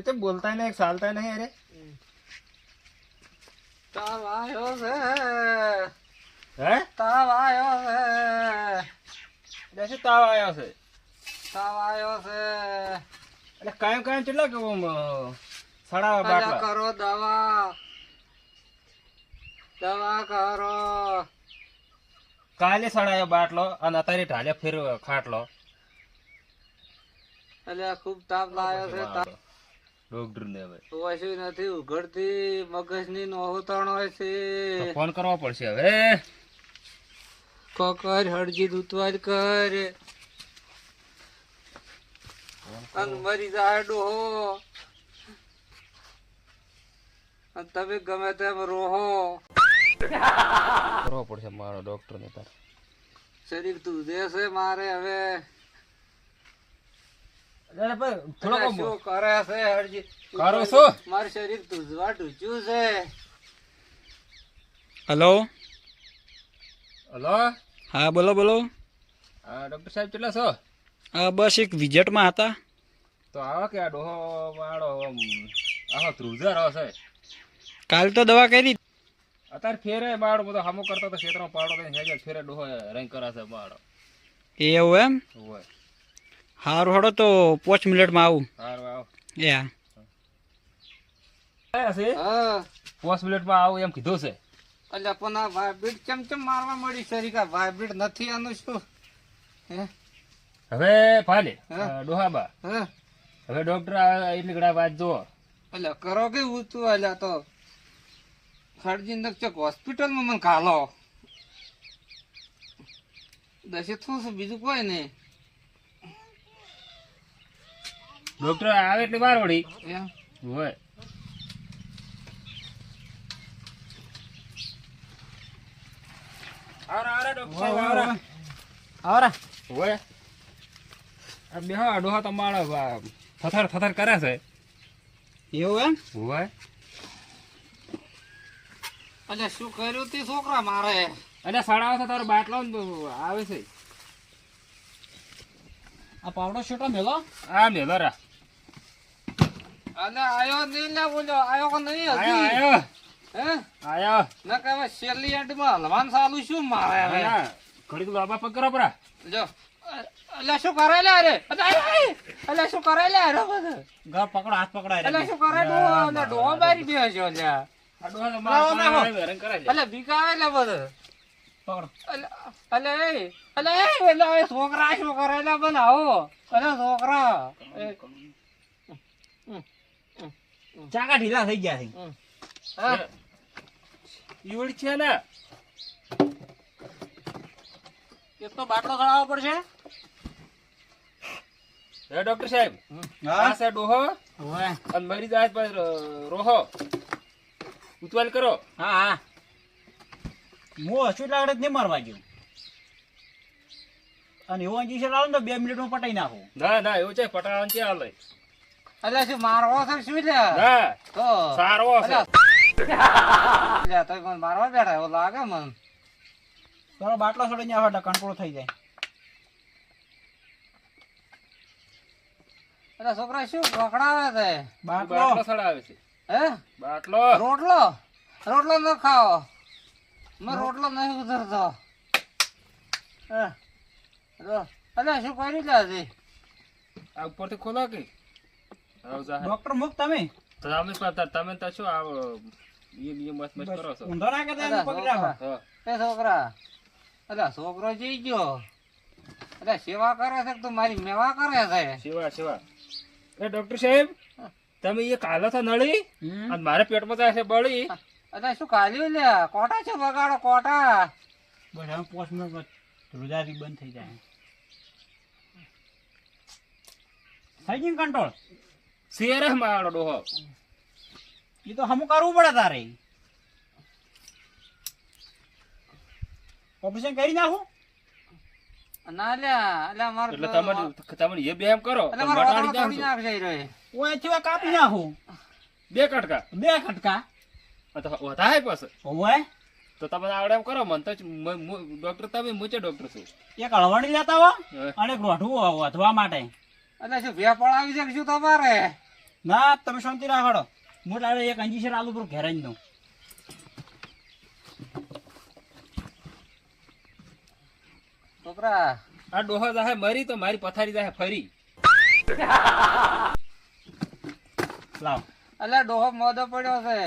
तो बोलता ही नहीं, सालता नहीं। अरे તાવ આવ્યો છે है તાવ આવ્યો છે जैसे ताव आया से તાવ આવ્યો છે अरे कायम कायम चला के वो सड़ा અલ્યા बाटला કરો દવા દવા કરો काले सड़ायो बाटलो અને અત્યારે ઢાલે ફેર ખાટલો અલ્યા ખૂબ તાપ લાગ્યો છે તાપ ડોક્ટર ને હવે ઓછી નથી ઉઘડતી મગજની નોહતણ હોય છે ફોન કરવો પડશે હવે કોકર હળજી દૂતવાજ કર અન મરી જાય ડોહો અન તમે ગમે તેમ રોહો કરવો પડશે મારો ડોક્ટર ને તાર શરીર તુજે છે મારે હવે અરે ભાઈ થોડો અલ્યા શું કરે છે હળજી કરો શું? મારું શરીર તુજવા ઢૂચ્યું છે હલો હલો હા બોલો બોલો હા ડોક્ટર સાહેબ કેટલા છો? બસ એક વિઝિટમાં હતા. તો આવો કે આ ડોહો વાળો આવો ધ્રુજર હશે કાલ તો દવા કરી. અત્યારે ફેરે બાળો બધો હામો કરતો તો ક્ષેત્રમાં પાડો તો હેજે ફેરે ડોહો રંગ કરાશે બાળો એવું એમ? હોય સારું હડો તો 5 મિનિટમાં આવું. સારું આવો એ હા હશે હા 5 મિનિટમાં આવું એમ કીધું છે. અલ્યા પણ આ વાઇબ્રેટ ચમચમ મારવા મળી શરીકા વાઇબ્રેટ નથી આનું શું હે હવે ફાલે હા. ડોહાબા હે હવે ડોક્ટર એટલી ઘડા વાત જુઓ અલ્યા કરો કે ઊંચું અલ્યા તો ખડજી નક્ષક હોસ્પિટલમાં મને ખાલો દસે શું છે બીજું કોઈ નહીં ડોક્ટર આવે એટલી વાર વળી એમ હોય આવરા આવરા ડોક્ટર સાહેબ આવરા આવરા હોય આ બેહો આ ડોહા તમારો થથર થથર કરે છે એવું એમ? હોય અલ્યા શું કર્યું તે છોકરા મારે અને સડાવો તો તારો બાટલો ને આવે છે આ પાવડો છોટો મેલો. આ મેલો રા અલ્યા આયો નહીં લે બોલ્યો આયો કે નહીં આયો હજી આયો હે આયો ના કે હવે છેલ્લી એન્ડમાં હલવાન ચાલુ શું મારે હવે ઘડી લાંબા પગ કરો પરા જો અલ્યા શું કરે લે અરે અલ્યા શું કરે લે અરે બધું ગા પકડો હાથ પકડાય. અલ્યા શું કરે ડોહો બારી બેસ્યો અલ્યા આ ડોહા તો મારા હેરાન કરે છે અલ્યા બીકાવે લે બધું પકડો. અલ્યા એ છોકરા શું કરે લે બનાવો અલ્યા છોકરા ચાકા ઢીલા થઈ ગયા છે. હા ઈવડ છે ને એક તો બાટલો ચડાવવો પડશે. હે ડોક્ટર સાહેબ હા આ છે ડોહો હોય. અને મરી જાય પર રોહો ઉતવાલ કરો હા હા હું હસું લાગડે જ નહીં મારવા ગયું અને એવું ઇન્જેક્શન આવે ને તો 2 મિનિટમાં પટાઈ નાખું. ના ના એવું છે પટાવાનું છે હાલે અલ્યા શું મારવો છે શું લે ના તો સારો છે અલ્યા તો મને મારવા બેઠા એવું લાગે મને તારો બાટલો છોડીને આવો એટલે કંટ્રોલ થઈ જાય. અલ્યા છોકરા શું પકડાવે છે બાટલો બાટલો સડાવે છે હે બાટલો રોટલો રોટલો ન ખાઓ મેં રોટલો નહીં ઉતરતો અલ્યા શું કર્યું લે હજી આ ઉપરથી ખોલો કે આવ જા ડોક્ટર મુક તમે તમે તો શું આવ એ મસ્ત મસ્ત કરો છો ઊંધો ના કરતા એને પકડી રાખો. હા એ છોકરા અલ્યા છોકરો જઈ ગયો અલ્યા સેવા કરે છે કે તું મારી મેવા કરે છે સેવા સેવા એ ડોક્ટર સાહેબ તમે એ કાલો તો નળી હમ. અને મારે પેટમાં જાય છે બળી અલ્યા શું કાલ્યું લે કોટા છે બગાડો કોટા બસ હવે 5 મિનિટમાં રોજાથી બંધ થઈ જાય. થઈ ગયું કંટ્રોલ. શેરે મારો ડોહો એ તો હમું કરવું પડે તારે. ઓપરેશન કરી નાખું. ના લ્યા અલ્યા મારે એટલે તમે એ બે એમ કરો તો અલ્યા મારો મટાડી તોડી નાખજો. નાખશે ઈ રહ્યો. ઓય થયો કાપી નાખું. બે કટકા 2 ખટકા. વધારે પાસે ઓય તો તમે આવડે એમ કરો મને તો ડોક્ટર તમે મૂચે ડોક્ટર છું એક હળવણી લેતા હો હા. અને એક રોઠું વધવા માટે. અલ્યા શું ભે પડાવી છે કે શું તમારે ના તમે શાંતિ રાખો હું લાવે એક અંજીસર આલુ પર ઘેરાઈ દઉં. છોકરા આ ડોહો જાહે મરી તો મારી પથારી જાહે ફરી. લાવ અલ્યા ડોહો મોદો પડ્યો છે.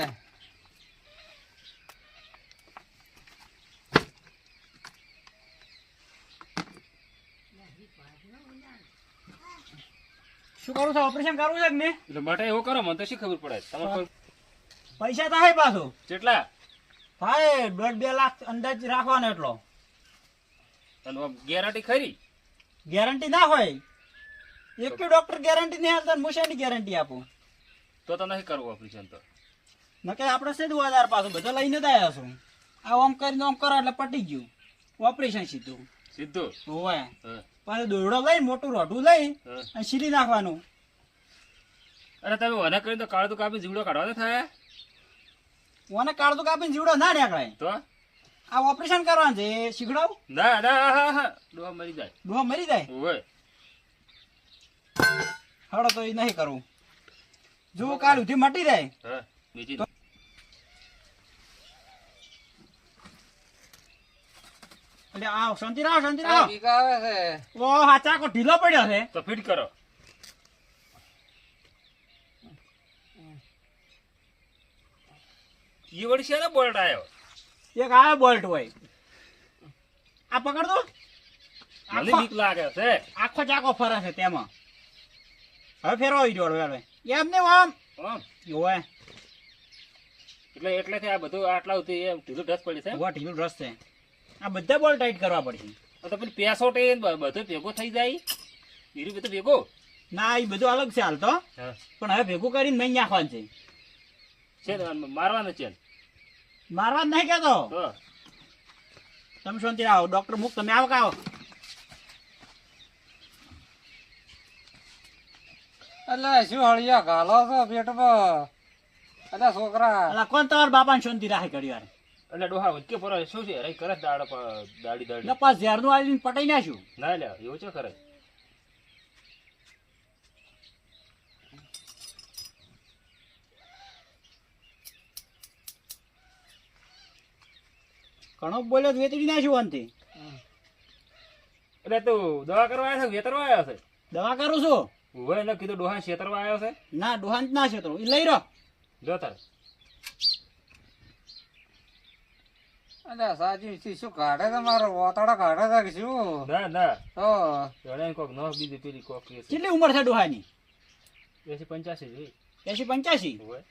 શું કરું છું? ઓપરેશન કરવું છે કે ને? એટલે માટે એવું કરો મને તો શી ખબર પડે તમારે પૈસા થાય પાછું કેટલા થાય 1.5-2 લાખ અંદાજ રાખવાનો એટલો. ગેરંટી ખરી? ગેરંટી ના હોય. એક ડોક્ટર ગેરંટી નહીં આપતા, હું શેની ગેરંટી આપું? તો નહીં કરવું ઓપરેશન તો. નકે આપણે સીધું 1000 પાછું બધા લઈને જ આવ્યા છું. આ ઓમ કરીને ઓમ કરો એટલે પટી ગયું ઓપરેશન સીધું. સીધું હોય હા. પાછું દોરડો લઈ મોટું રોઢું લઈ હા. અને સીલી નાખવાનું. અરે તમે વના કરીને તો કાળું કાપી જીવડો કાઢવા તો થાય ઓને કાળતું કાપીને જીવડો ના નીકળે. તો આ ઓપરેશન કરવાનું છે એ શીખડાવ. ના ના હા હા ડોહા મરી જાય. ડોહા મરી જાય. ઓય હડો તો એ નહીં કરવું. જો કાલ ઉઠી મટી જાય. હા બીજી એટલે આ શાંતિ રાખ શાંતિ આ રાખ. બીકા આવે છે. ઓ આ ચાકો ઢીલો પડ્યો છે. તો ફિટ કરો. ઈ વળી છે ને બોલ્ટ આવ્યો. એક આ બોલ્ટ હોય. આ પકડ દો. મને બીક લાગે છે. આખો ચાકો ફરે છે તેમાં. હવે ફેરવો ઈ જોડો હવે. એમ ને આમ આમ. હોય. એટલેથી આ બધું આટલા સુધી એમ ઢીલું ઢસ પડી છે. ઓ ઢીલું રસ છે. આ બધા બોલ્ટ ટાઈટ કરવા પડશે. તો પેલી પેસોટે બધું ભેગો થઈ જાય. હીરું બધું ભેગો. ના એ બધું અલગ છે હાલ તો. હા પણ હવે ભેગું કરીને નહીં નાખવાનું છે. છે મારવાનું છે. મારવા જ નહીં કહેતો. તો તમે શાંતિ આવો ડોક્ટર મુક તમે આવો કાવો. અલ્યા શું હળિયા ઘાલો છો પેટમાં? અલ્યા છોકરા અલા કોણ તમારા બાપાને શાંતિ રાખે ઘડી વાર. એટલે ડોહા વચ્ચે પર શું છે અરે કરે દાડી દાડી પાસ ઝેરનું આવીને પટાઈ નાખ્યું. ના લે એવું છે કરે. ઘણો બોલ્યો તો વેતરી નાખ્યું અંતે. એટલે તું દવા કરવા આવ્યો છે વેતરવા આવ્યો છે? દવા કરું છું. હોય ને કીધું ડોહા છેતરવા આવ્યો છે. ના ડોહાન જ ના છે તો લઈ રહ્યો. જો તાર અલ્યા સાચી શું કાઢે છે? મારો ઓતાડા કાઢે છે કે શું? ના ના તો જણે કોક નો બીજી પેલી કોક કે છે કેટલી ઉંમર છે ડોહાની? 85 જોઈ 80-85. હોય.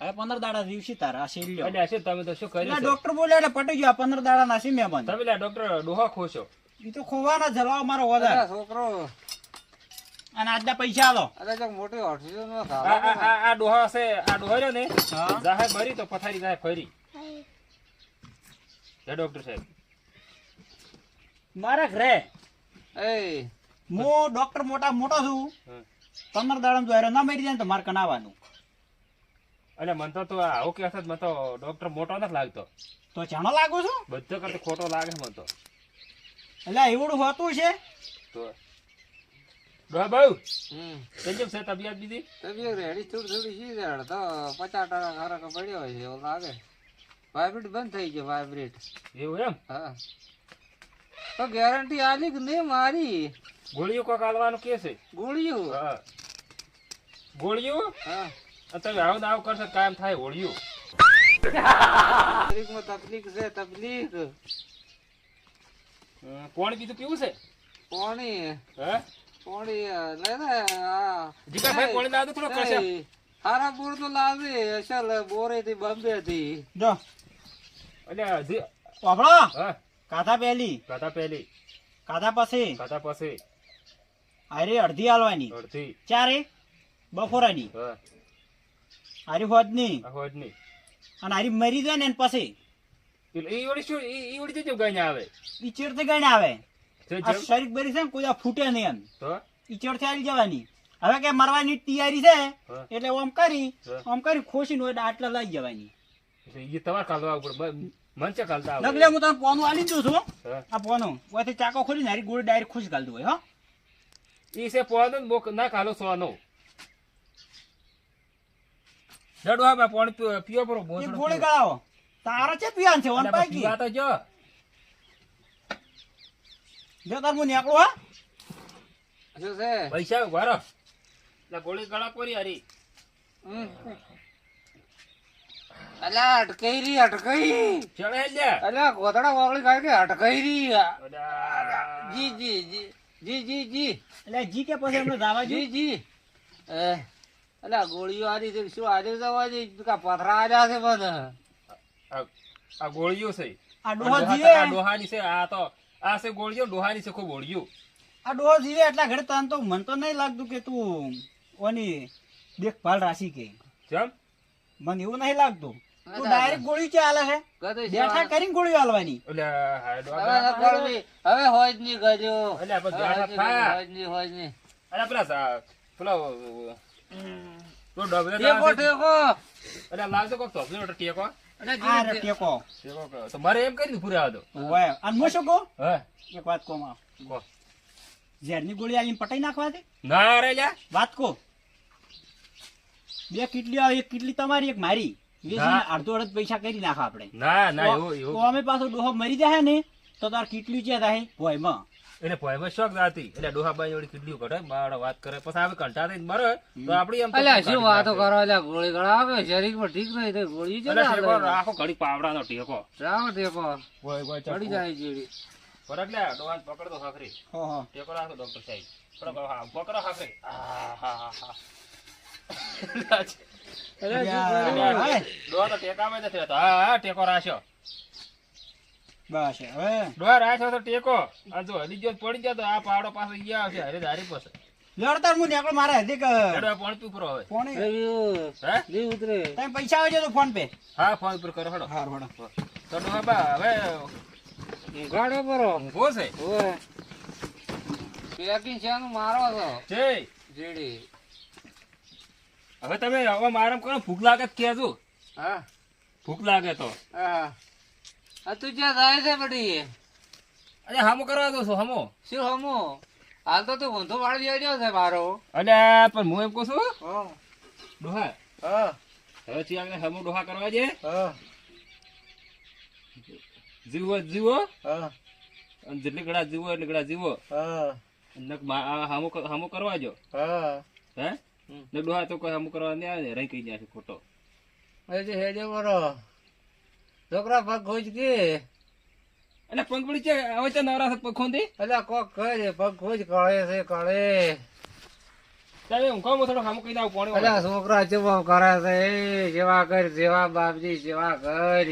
હવે 15 દાડા દિવસી તારા આ શેરી લ્યો. એટલે હશે તમે તો શું કર્યું છે? ડોક્ટર બોલે એટલે પટી ગયો. 15 દાડા નાસી મેં બંધ. તમે લે ડોક્ટર ડોહા ખોશો. એ તો ખોવાના જલાવ મારો વધારે. અલ્યા છોકરો અને આજના પૈસા આલો. અલ્યા જો મોટી હોટલ નો આ ડોહા છે આ ડોહા રહ્યો ને હા. જાહે મરી તો પથારી જાહે ફરી. હે ડોક્ટર સાહેબ મારે ઘરે એ હું ડોક્ટર મોટો છું. હા. 15 દાડા જો ના મરી જાય ને તો મારે કનાવાનું. એટલે મને તો આવું કે હશે મને તો ડોક્ટર મોટો નથી લાગતો. તો જાણો લાગુ છું. બધો કરતો ખોટો લાગે મને તો. એટલે એવડું હોતું છે. તો ડોહા બહુ હમ કેમ છે તબિયત બીજી? તબિયત રેડી થોડી શી રેડ તો 50% ખરક પડ્યો હોય છે એવું લાગે. વાઇબ્રેટ બંધ થઈ ગયો વાઇબ્રેટ. એવું એમ? હા તો ગેરંટી આલી કે નહીં મારી? ગોળીઓ કોક આલવાનું કે છે? ગોળીઓ હા ગોળીઓ હા તમે આવ આવ કરશો કાયમ થાય ગોળીઓ. તકલીફમાં તકલીફ છે તકલીફ. પાણી બીજું પીવું છે? પાણી હે પાણી લે ને આ જીગરભાઈ પાણી લાવ દો થોડો કરશે. હારા બોર તો લાવે અસલ બોરે થી બોમ્બે થી. જો એટલે હજી વાપરો. હા કાથા પહેલી કાતા પહેલી કાથા પછી કાતા પછી આરે અડધી હાલવાની. અડધી ચારે બફોરાની હા આરી હોદની આ હોજ ની અને આરી મરી જાય ને એને પછી એટલે ઈ વળી શું ઈ વળી જેમ ગાઈને આવે ઈ ચેડથી ગઈને આવે. જે આ જેમ શરીર બરી છે ને કોઈ આ ફૂટે નહીં એમ. તો ઈ ચેડથી આવી જવાની. હવે કે મરવાની તૈયારી છે હા. એટલે ઓમ કરી ખોશી નો આટલા લઈ જવાની. એટલે ઈ તમારે કાલવા ઉપર મન છે કાલતા આવે. લગલે હું તને પોનું આલી દઉં છું. હા. આ પોનું ઓથી ચાકો ખોલી હારી ગોળ ડાયરેક્ટ ખુશ ગાલ દઉં હોય. હો ઈ છે પોનો મોક ના કાલો સોનો લે ડોહા બા પાણી પીવો પરો એ બોતડો ગોળી પીવો. ગળાવો તારા છે પીવાન છે ઓન અલ્યા બા પાકી પીવા તો જો જો તાર હું નીકળું હા શું છે પૈસા ઉભા રહો લે ગોળી ગળા કોરી હારી હમ. અલા અટકાઈ રી અટકાઈ ચડે લે અલા ગોધડા વાગળી ખાય કે અટકાઈ રી અલ્યા. જી જી જી જી જી જી એટલે જી કે પછી એમને દાવા જી જી અલા ગોળીઓ આરી છે શું આજે જવા દે કા પથરા આલ્યા છે બધા આ ગોળીઓ છે આ ડોહા આ જીવે ડોહાની છે આ તો આ છે ગોળીઓ ડોહાની છે ખૂબ ગોળીઓ આ ડોહા જીવે એટલા ઘડે તને તો મને તો નહીં લાગતું કે તું ઓની દેખભાળ રાશી કે જમ મને એવું નહીં લાગતું તું ડાયરેક્ટ ગોળી છે આલે છે બેઠા કરીને ગોળીઓ આલવાની અલ્યા હાય હવે ડોહા નકળવી. હવે હોય જ નહીં ગયો અલ્યા પણ હવે બેઠા થા. હોય જ નહીં હોય જ નહીં અલ્યા પેલા તો ડબલે ટેકો ટેકો અલ્યા લાવજો કોક તોફલી ઓટો ટેકો અલા આ જી રે ટેકો ટેકો કરો. તો મારે એમ કરી પૂરા આવતો ઓય અને હું શું કહું હે એક વાત કહું માં કહો. ઝેરની ગોળી આવીને પટાઈ નાખવા દે ના રે લ્યા વાત કહું બે કીટલી આવે એક કીટલી તમારી એક મારી વેચીને અડધો અડધ પૈસા કરી નાખા આપણે ના ના એવું તો એવું અમે પાછો ડોહો મરી જાય ને તો તાર કીટલી છે થાય ભોયમાં એને પોઈમાં શોખ જાતી એટલે ડોહાબાઈ જોડી કેટલી કઢે મારા વાત કરે પછી આવે કંટા થઈને મરે તો આપડી એમ તો અલ્યા શું વાતો કરો અલ્યા ગોળી ગળા આવે શરીરમાં ઠીક નહીં તો ગોળી છે અલ્યા ટેકો રાખો ઘડી પાવડાનો ટેકો રામ ટેકો કોઈ ચડી જાય જેડી ફરક લે ડોહાને પકડતો ખાખરી હો હો ટેકો રાખો ડોક્ટર સાહેબ પકડો હા પકડો ખાખરી હા હાય. ડોહા તો ટેકામાં નથી રહેતો હા હા ટેકો રાખ્યો બસ હવે ડોહા રાખ્યો તો ટેકો આ જો હલી જો પડી જાય તો આ પાવડો પાછો ગયા આવશે હરે ધારી પાસે લડતાર હું નીકળો મારે હજી ડોહા પાણી પી પૂરો હવે ફોન હે જી ઉતરે તમે પૈસા આવે છે તો ફોન પે હા ફોન ઉપર કરો હડો હાર વડો તો ડોહા બા હવે ગાડો પરો ઊંઘો છે ઓય પેકિંગ છે મારો છો જય જેડી હવે તમે હવે મારામ કરો ભૂખ લાગે તો કહેજો હા ભૂખ લાગે તો હા આ તું જ્યાં જાય છે બડી અરે હામો કરવા દો છો હામો શું હમો હાલ તો તું ઊંધો વાળી આવ્યો છે મારો અલ્યા પણ હું એમ કહું છું હા ડોહા હા હવે થી આગળ હામો ડોહા કરવા છે હા જીવો જીવો હા અને જેટલી ગળા જીવો એટલી ગળા જીવો હા હામો કરવા જો હા હે ને ડોહા તો કોઈ હામો કરવા નહીં આવે ને રહી કઈ જાય ખોટો હજી હેડે બરો છોકરા પગ ખોજ કે અને પંગડી છે હવે તો નવરા છે પખોંદી અલ્યા કોક કરે પગ ખોજ કળે છે કળે ચાલે હું કહું થોડો હામો કહી દઉં પાણી અલ્યા છોકરા ચેવા કરે છે એ જેવા કર જેવા બાપજી જેવા કર